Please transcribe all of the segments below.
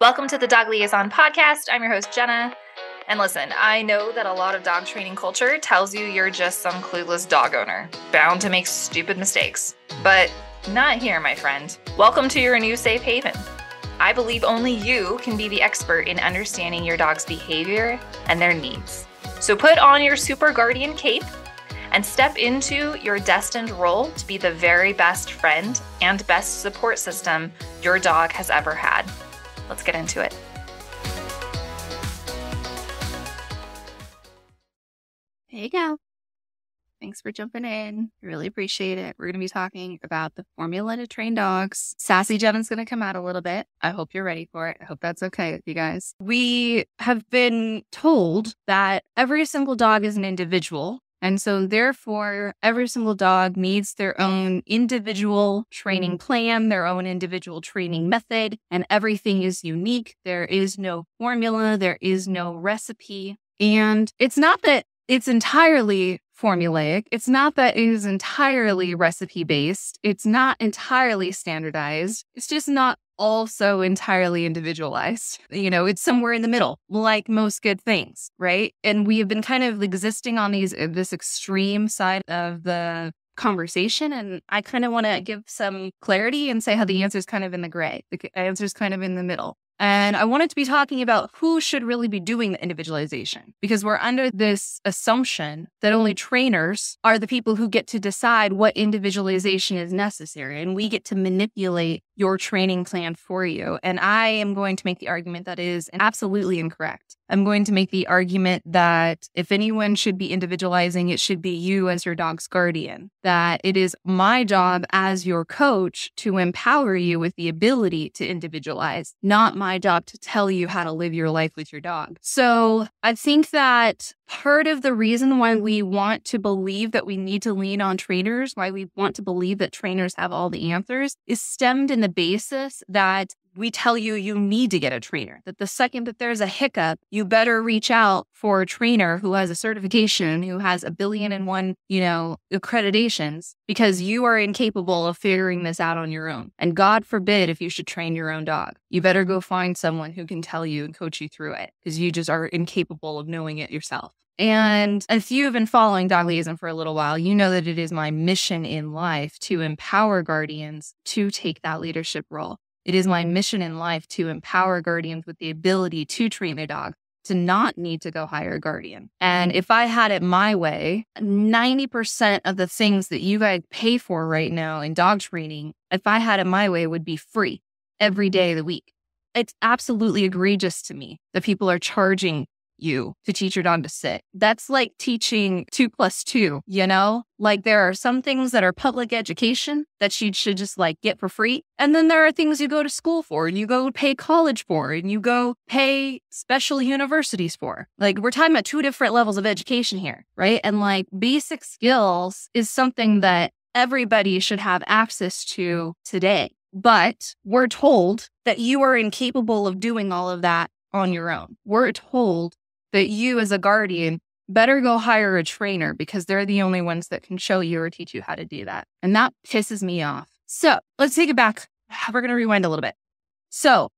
Welcome to the Dog Liaison podcast. I'm your host, Jenna. And listen, I know that a lot of dog training culture tells you you're just some clueless dog owner, bound to make stupid mistakes. But not here, my friend. Welcome to your new safe haven. I believe only you can be the expert in understanding your dog's behavior and their needs. So put on your super guardian cape and step into your destined role to be the very best friend and best support system your dog has ever had. Let's get into it. Hey, gal. Thanks for jumping in. Really appreciate it. We're going to be talking about the formula to train dogs. Sassy Jenna's going to come out a little bit. I hope you're ready for it. I hope that's okay with you guys. We have been told that every single dog is an individual. And so therefore, every single dog needs their own individual training plan, their own individual training method, and everything is unique. There is no formula. There is no recipe. And it's not that it's entirely formulaic. It's not that it is entirely recipe-based. It's not entirely standardized. It's just not also entirely individualized. It's somewhere in the middle, like most good things, right? And we have been kind of existing on this extreme side of the conversation. And I kind of want to give some clarity and say how the answer is kind of in the gray. The answer is kind of in the middle. And I wanted to be talking about who should really be doing the individualization, because we're under this assumption that only trainers are the people who get to decide what individualization is necessary, and we get to manipulate your training plan for you. And I am going to make the argument that is absolutely incorrect. I'm going to make the argument that if anyone should be individualizing, it should be you as your dog's guardian, that it is my job as your coach to empower you with the ability to individualize, not my job to tell you how to live your life with your dog. So I think that part of the reason why we want to believe that we need to lean on trainers, why we want to believe that trainers have all the answers, is stemmed in the basis that we tell you you need to get a trainer, that the second that there's a hiccup, you better reach out for a trainer who has a certification, who has 1,000,000,001, accreditations, because you are incapable of figuring this out on your own. And God forbid if you should train your own dog. You better go find someone who can tell you and coach you through it, because you just are incapable of knowing it yourself. And if you have been following Dog Liaison for a little while, you know that it is my mission in life to empower guardians to take that leadership role. It is my mission in life to empower guardians with the ability to train their dog, to not need to go hire a guardian. And if I had it my way, 90% of the things that you guys pay for right now in dog training, if I had it my way, would be free every day of the week. It's absolutely egregious to me that people are charging you to teach your dog to sit. That's like teaching 2 + 2, Like there are some things that are public education that you should just get for free. And then there are things you go to school for and you go pay college for and you go pay special universities for. We're talking about 2 different levels of education here, right? And basic skills is something that everybody should have access to today. But we're told that you are incapable of doing all of that on your own. We're told that you as a guardian better go hire a trainer because they're the only ones that can show you or teach you how to do that. And that pisses me off. So let's take it back. We're going to rewind a little bit. So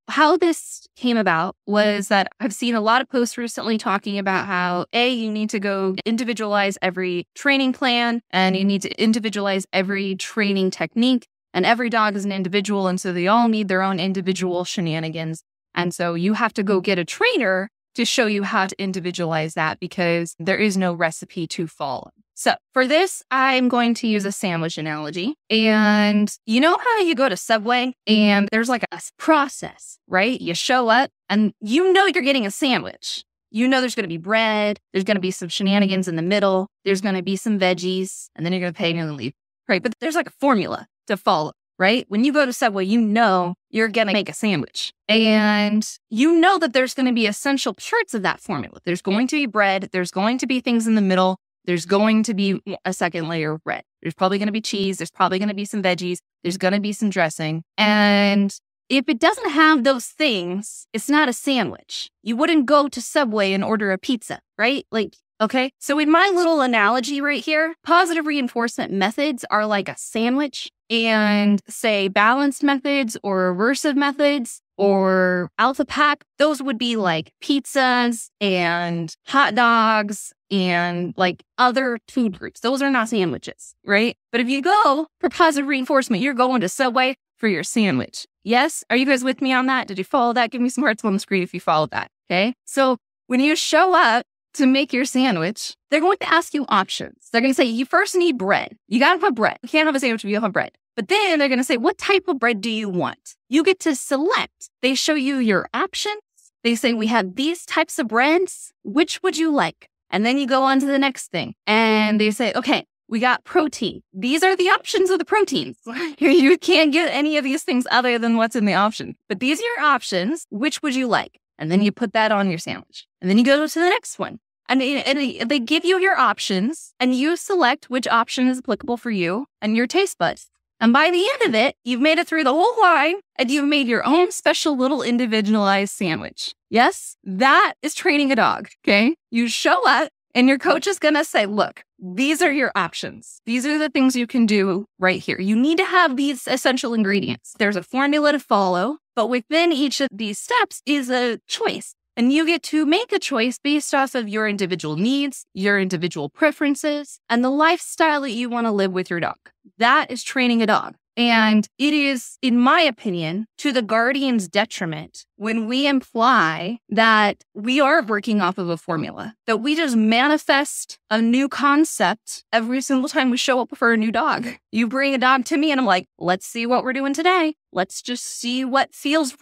how this came about was that I've seen a lot of posts recently talking about how, you need to go individualize every training plan and you need to individualize every training technique. And every dog is an individual. And so they all need their own individual shenanigans. And so you have to go get a trainer to show you how to individualize that because there is no recipe to follow. So for this, I'm going to use a sandwich analogy. And you know how you go to Subway and there's a process, right? You show up and you're getting a sandwich. There's going to be bread. There's going to be some shenanigans in the middle. There's going to be some veggies and then you're going to pay and leave, right? But there's a formula to follow. Right? When you go to Subway, you're going to make a sandwich. And that there's going to be essential parts of that formula. There's going to be bread. There's going to be things in the middle. There's going to be a second layer of bread. There's probably going to be cheese. There's probably going to be some veggies. There's going to be some dressing. And if it doesn't have those things, it's not a sandwich. You wouldn't go to Subway and order a pizza, right? Okay, so in my little analogy right here, positive reinforcement methods are like a sandwich and say balanced methods or aversive methods or alpha pack, those would be like pizzas and hot dogs and like other food groups. Those are not sandwiches, right? But if you go for positive reinforcement, you're going to Subway for your sandwich. Yes? Are you guys with me on that? Did you follow that? Give me some hearts on the screen if you followed that. Okay. So when you show up to make your sandwich, they're going to ask you options. They're going to say, you first need bread. You got to have bread. You can't have a sandwich if you don't have bread. But then they're going to say, what type of bread do you want? You get to select. They show you your options. They say, we have these types of breads. Which would you like? And then you go on to the next thing. And they say, okay, we got protein. These are the options of the proteins. You can't get any of these things other than what's in the option. But these are your options. Which would you like? And then you put that on your sandwich. And then you go to the next one. And they give you your options, and you select which option is applicable for you and your taste buds. And by the end of it, you've made it through the whole line, and you've made your own special little individualized sandwich. Yes, that is training a dog, okay? You show up, and your coach is going to say, look, these are your options. These are the things you can do right here. You need to have these essential ingredients. There's a formula to follow, but within each of these steps is a choice. And you get to make a choice based off of your individual needs, your individual preferences, and the lifestyle that you want to live with your dog. That is training a dog. And it is, in my opinion, to the guardian's detriment when we imply that we are working off of a formula, that we just manifest a new concept every single time we show up for a new dog. You bring a dog to me and I'm like, let's see what we're doing today. Let's just see what feels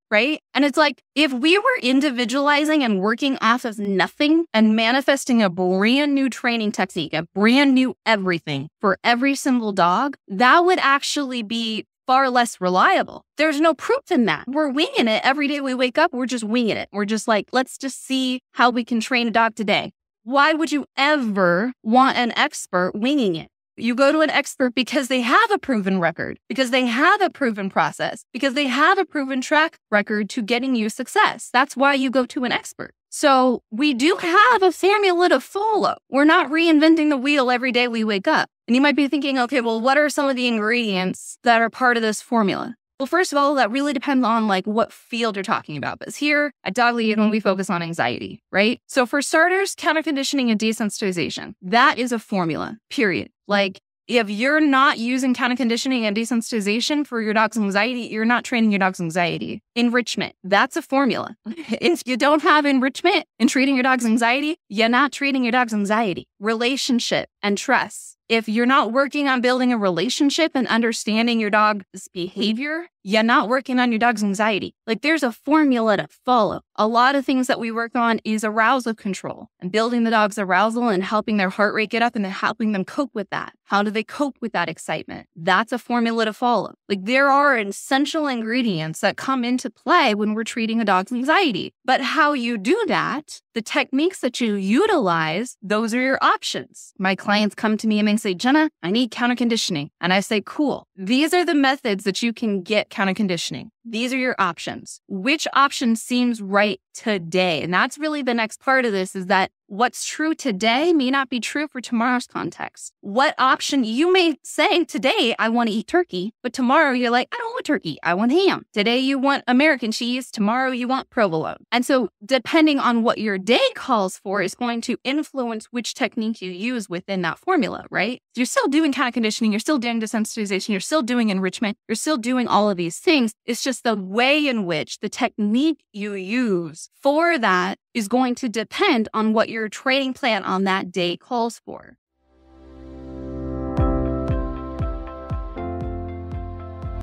right? And it's like, if we were individualizing and working off of nothing and manifesting a brand new training technique, a brand new everything for every single dog, that would actually be far less reliable. There's no proof in that. We're winging it. Every day we wake up, we're just winging it. We're just like, let's just see how we can train a dog today. Why would you ever want an expert winging it? You go to an expert because they have a proven record, because they have a proven process, because they have a proven track record to getting you success. That's why you go to an expert. So we do have a formula to follow. We're not reinventing the wheel every day we wake up. And you might be thinking, okay, well, what are some of the ingredients that are part of this formula? Well, first of all, that really depends on like what field you're talking about. But here at Dog Lead, when we focus on anxiety, right? So for starters, counter conditioning and desensitization, that is a formula, period. Like if you're not using counter conditioning and desensitization for your dog's anxiety, you're not training your dog's anxiety. Enrichment, that's a formula. If you don't have enrichment in treating your dog's anxiety, you're not treating your dog's anxiety. Relationship and trust. If you're not working on building a relationship and understanding your dog's behavior, you're not working on your dog's anxiety. Like there's a formula to follow. A lot of things that we work on is arousal control and building the dog's arousal and helping their heart rate get up and then helping them cope with that. How do they cope with that excitement? That's a formula to follow. Like there are essential ingredients that come into play when we're treating a dog's anxiety. But how you do that, the techniques that you utilize, those are your options. My clients come to me and they say, Jenna, I need counter conditioning. And I say, cool. These are the methods that you can get counter conditioning. These are your options. Which option seems right today? And that's really the next part of this is that what's true today may not be true for tomorrow's context. What option you may say today, I want to eat turkey, but tomorrow you're like, I don't want turkey. I want ham. Today you want American cheese. Tomorrow you want provolone. And so depending on what your day calls for is going to influence which technique you use within that formula, right? You're still doing counter conditioning. You're still doing desensitization. You're still doing enrichment. You're still doing all of these things. It's just the way in which the technique you use for that is going to depend on what your training plan on that day calls for.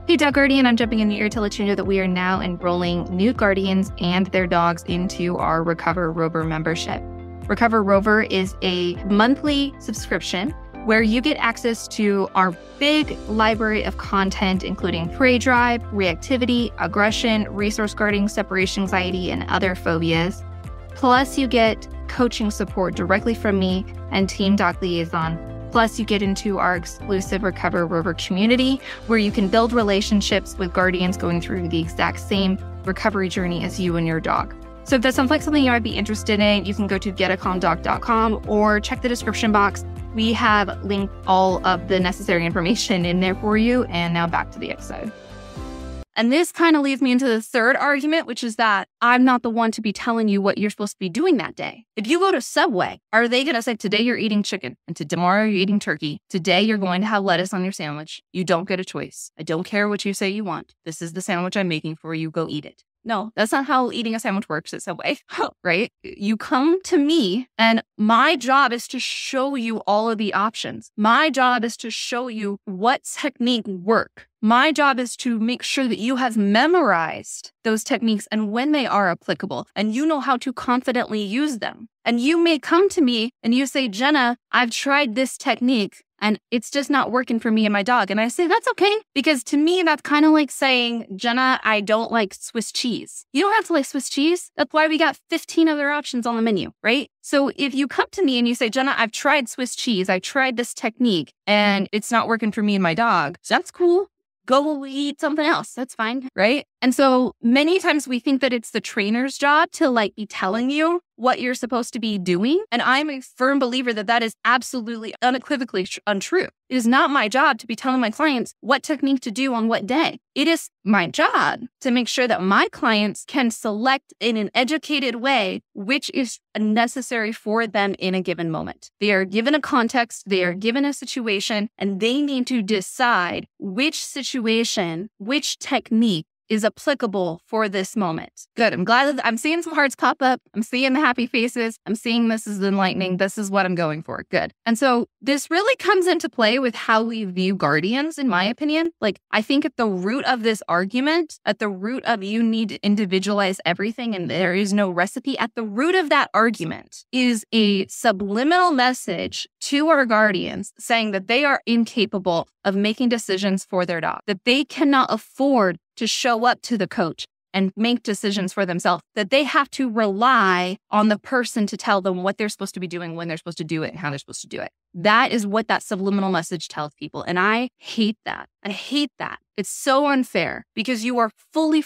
Hey, Dog Guardian, I'm jumping in here to let you know that we are now enrolling new guardians and their dogs into our Recover Rover membership. Recover Rover is a monthly subscription where you get access to our big library of content, including prey drive, reactivity, aggression, resource guarding, separation anxiety, and other phobias. Plus, you get coaching support directly from me and Team Dog Liaison. Plus, you get into our exclusive Recover Rover community where you can build relationships with guardians going through the exact same recovery journey as you and your dog. So if that sounds like something you might be interested in, you can go to getacalmdog.com or check the description box. We have linked all of the necessary information in there for you. And now back to the episode. And this kind of leads me into the third argument, which is that I'm not the one to be telling you what you're supposed to be doing that day. If you go to Subway, are they going to say, today you're eating chicken and tomorrow you're eating turkey? Today you're going to have lettuce on your sandwich. You don't get a choice. I don't care what you say you want. This is the sandwich I'm making for you. Go eat it. No, that's not how eating a sandwich works at Subway, right? You come to me and my job is to show you all of the options. My job is to show you what technique work. My job is to make sure that you have memorized those techniques and when they are applicable and you know how to confidently use them. And you may come to me and you say, Jenna, I've tried this technique and it's just not working for me and my dog. And I say, that's okay. Because to me, that's kind of like saying, Jenna, I don't like Swiss cheese. You don't have to like Swiss cheese. That's why we got 15 other options on the menu, right? So if you come to me and you say, Jenna, I've tried Swiss cheese. I tried this technique and it's not working for me and my dog. So that's cool. Go eat something else. That's fine, right? And so many times we think that it's the trainer's job to like be telling you what you're supposed to be doing. And I'm a firm believer that that is absolutely unequivocally untrue. It is not my job to be telling my clients what technique to do on what day. It is my job to make sure that my clients can select in an educated way which is necessary for them in a given moment. They are given a context, they are given a situation, and they need to decide which situation, which technique is applicable for this moment. Good. I'm glad that I'm seeing some hearts pop up. I'm seeing the happy faces. I'm seeing this is enlightening. This is what I'm going for. Good. And so this really comes into play with how we view guardians, in my opinion. Like, I think at the root of this argument, at the root of you need to individualize everything and there is no recipe, at the root of that argument is a subliminal message to our guardians saying that they are incapable of making decisions for their dog, that they cannot afford to show up to the coach and make decisions for themselves, that they have to rely on the person to tell them what they're supposed to be doing, when they're supposed to do it, and how they're supposed to do it. That is what that subliminal message tells people. And I hate that. I hate that. It's so unfair because you are fully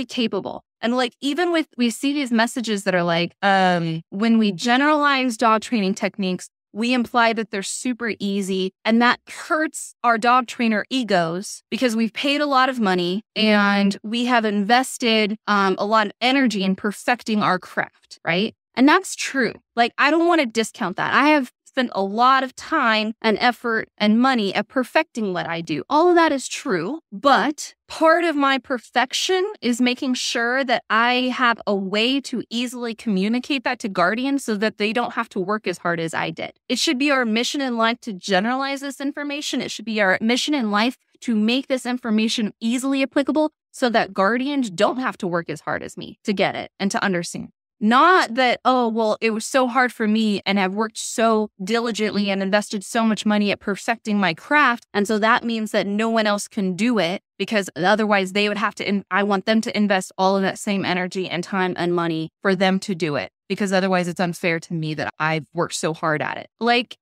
capable. And like, even with, we see these messages that are like, when we generalize dog training techniques, we imply that they're super easy, and that hurts our dog trainer egos because we've paid a lot of money and we have invested a lot of energy in perfecting our craft, right? And that's true. Like, I don't want to discount that. I have spent a lot of time and effort and money at perfecting what I do. All of that is true, but part of my perfection is making sure that I have a way to easily communicate that to guardians so that they don't have to work as hard as I did. It should be our mission in life to generalize this information. It should be our mission in life to make this information easily applicable so that guardians don't have to work as hard as me to get it and to understand. Not that, oh, well, it was so hard for me and I've worked so diligently and invested so much money at perfecting my craft. And so that means that no one else can do it because otherwise they would have to, I want them to invest all of that same energy and time and money for them to do it. Because otherwise it's unfair to me that I've worked so hard at it. Like,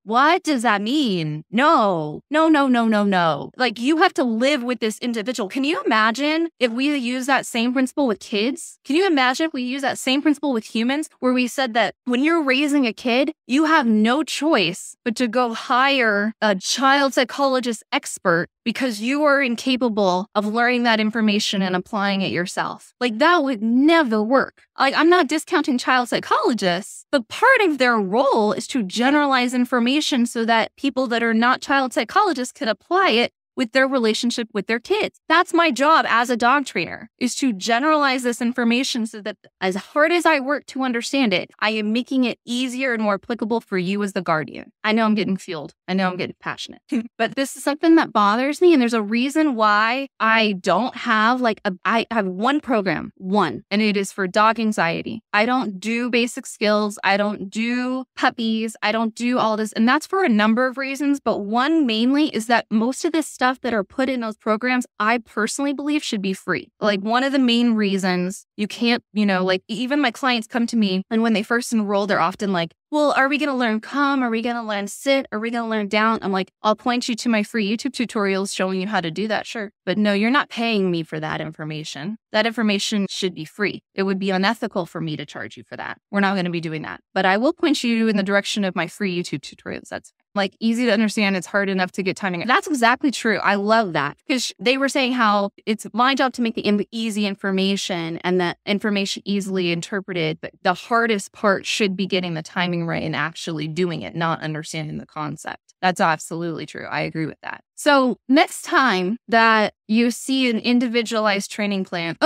what does that mean? No. Like, you have to live with this individual. Can you imagine if we use that same principle with kids? Can you imagine if we use that same principle with humans where we said that when you're raising a kid, you have no choice but to go hire a child psychologist expert because you are incapable of learning that information and applying it yourself? Like, that would never work. Like, I'm not discounting child psychologists, but part of their role is to generalize information so that people that are not child psychologists can apply it with their relationship with their kids. That's my job as a dog trainer, is to generalize this information so that as hard as I work to understand it, I am making it easier and more applicable for you as the guardian. I know I'm getting fueled. I know I'm getting passionate, but this is something that bothers me. And there's a reason why I don't have I have one program, and it is for dog anxiety. I don't do basic skills. I don't do puppies. I don't do all this. And that's for a number of reasons. But one mainly is that most of this stuff stuff that are put in those programs, I personally believe should be free. Like one of the main reasons you can't, like even my clients come to me and when they first enroll, they're often like, well, are we going to learn come? Are we going to learn sit? Are we going to learn down? I'm like, I'll point you to my free YouTube tutorials showing you how to do that. Sure. But no, you're not paying me for that information. That information should be free. It would be unethical for me to charge you for that. We're not going to be doing that. But I will point you in the direction of my free YouTube tutorials. That's like easy to understand. It's hard enough to get timing. That's exactly true. I love that because they were saying how it's my job to make the easy information and that information easily interpreted. But the hardest part should be getting the timing right and actually doing it, not understanding the concept. That's absolutely true. I agree with that. So next time that you see an individualized training plan,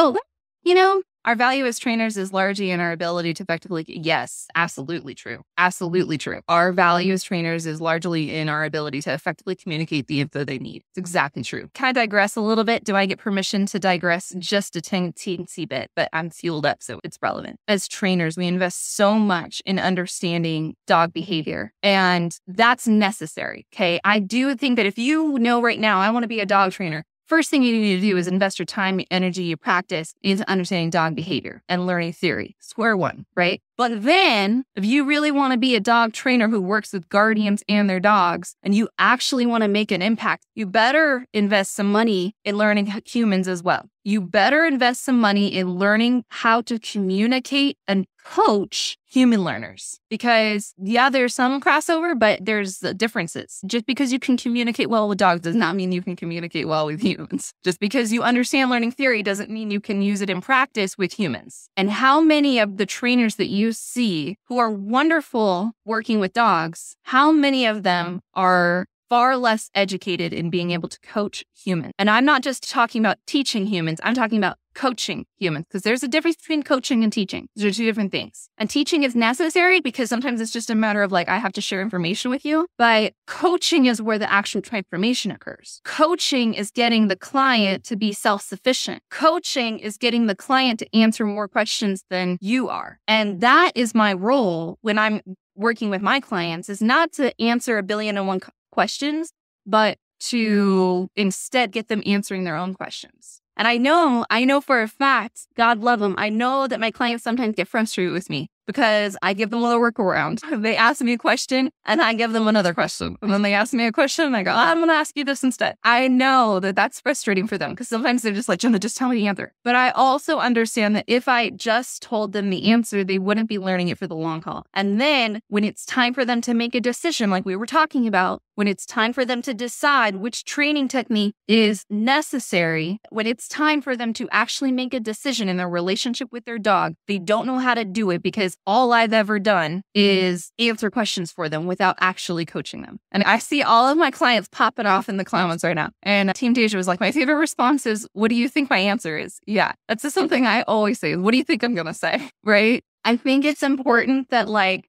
our value as trainers is largely in our ability to effectively, yes, absolutely true. Absolutely true. Our value as trainers is largely in our ability to effectively communicate the info they need. It's exactly true. Can I digress a little bit? Do I get permission to digress just a teensy bit? But I'm fueled up, so it's relevant. As trainers, we invest so much in understanding dog behavior, and that's necessary, okay? I do think that if you know right now, I want to be a dog trainer, first thing you need to do is invest your time, energy, your practice into understanding dog behavior and learning theory. Square one, right? But then if you really want to be a dog trainer who works with guardians and their dogs, and you actually want to make an impact, you better invest some money in learning humans as well. You better invest some money in learning how to communicate and coach human learners. Because yeah, there's some crossover, but there's differences. Just because you can communicate well with dogs does not mean you can communicate well with humans. Just because you understand learning theory doesn't mean you can use it in practice with humans. And how many of the trainers that you see who are wonderful working with dogs, how many of them are far less educated in being able to coach humans? And I'm not just talking about teaching humans. I'm talking about coaching humans, because there's a difference between coaching and teaching. Those are two different things. And teaching is necessary because sometimes it's just a matter of like, I have to share information with you. But coaching is where the actual transformation occurs. Coaching is getting the client to be self-sufficient. Coaching is getting the client to answer more questions than you are. And that is my role when I'm working with my clients, is not to answer 1,000,000,001 questions, but to instead get them answering their own questions. And I know for a fact, God love them, I know that my clients sometimes get frustrated with me because I give them a little workaround. They ask me a question and I give them another question. And then they ask me a question and I go, I'm going to ask you this instead. I know that that's frustrating for them because sometimes they're just like, Jenna, just tell me the answer. But I also understand that if I just told them the answer, they wouldn't be learning it for the long haul. And then when it's time for them to make a decision, like we were talking about, when it's time for them to decide which training technique is necessary, when it's time for them to actually make a decision in their relationship with their dog, they don't know how to do it because all I've ever done is answer questions for them without actually coaching them. And I see all of my clients popping off in the comments right now. And Team Deja was like, my favorite response is, what do you think my answer is? Yeah, that's just something I always say. What do you think I'm going to say? Right? I think it's important that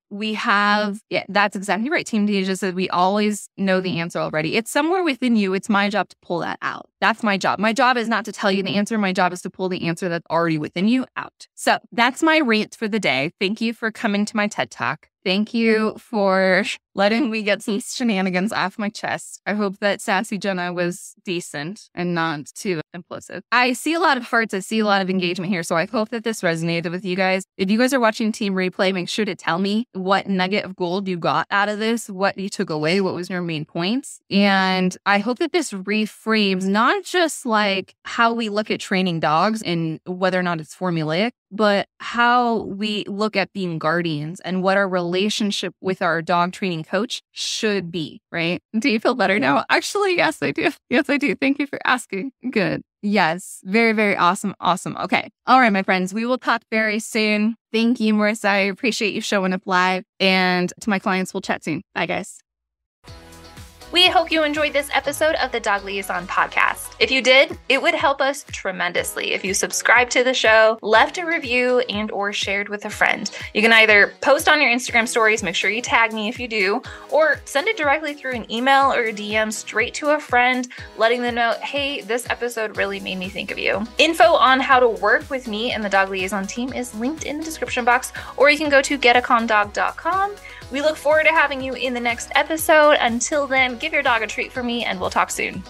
we have, that's exactly right. Team Deja said we always know the answer already. It's somewhere within you. It's my job to pull that out. That's my job. My job is not to tell you the answer. My job is to pull the answer that's already within you out. So that's my rant for the day. Thank you for coming to my TED Talk. Thank you for letting me get some shenanigans off my chest. I hope that Sassy Jenna was decent and not too implosive. I see a lot of hearts. I see a lot of engagement here. So I hope that this resonated with you guys. If you guys are watching Team Replay, make sure to tell me what nugget of gold you got out of this, what you took away, what was your main points. And I hope that this reframes not just how we look at training dogs and whether or not it's formulaic, but how we look at being guardians and what our relationship with our dog training coach should be, right? Do you feel better now? Actually, yes, I do. Yes, I do. Thank you for asking. Good. Yes. Very, very awesome. Awesome. Okay. All right, my friends, we will talk very soon. Thank you, Marissa. I appreciate you showing up live. And to my clients, we'll chat soon. Bye, guys. We hope you enjoyed this episode of the Dog Liaison podcast. If you did, it would help us tremendously if you subscribed to the show, left a review, and or shared with a friend. You can either post on your Instagram stories, make sure you tag me if you do, or send it directly through an email or a DM straight to a friend, letting them know, hey, this episode really made me think of you. Info on how to work with me and the Dog Liaison team is linked in the description box, or you can go to getacondog.com. We look forward to having you in the next episode. Until then, give your dog a treat for me and we'll talk soon.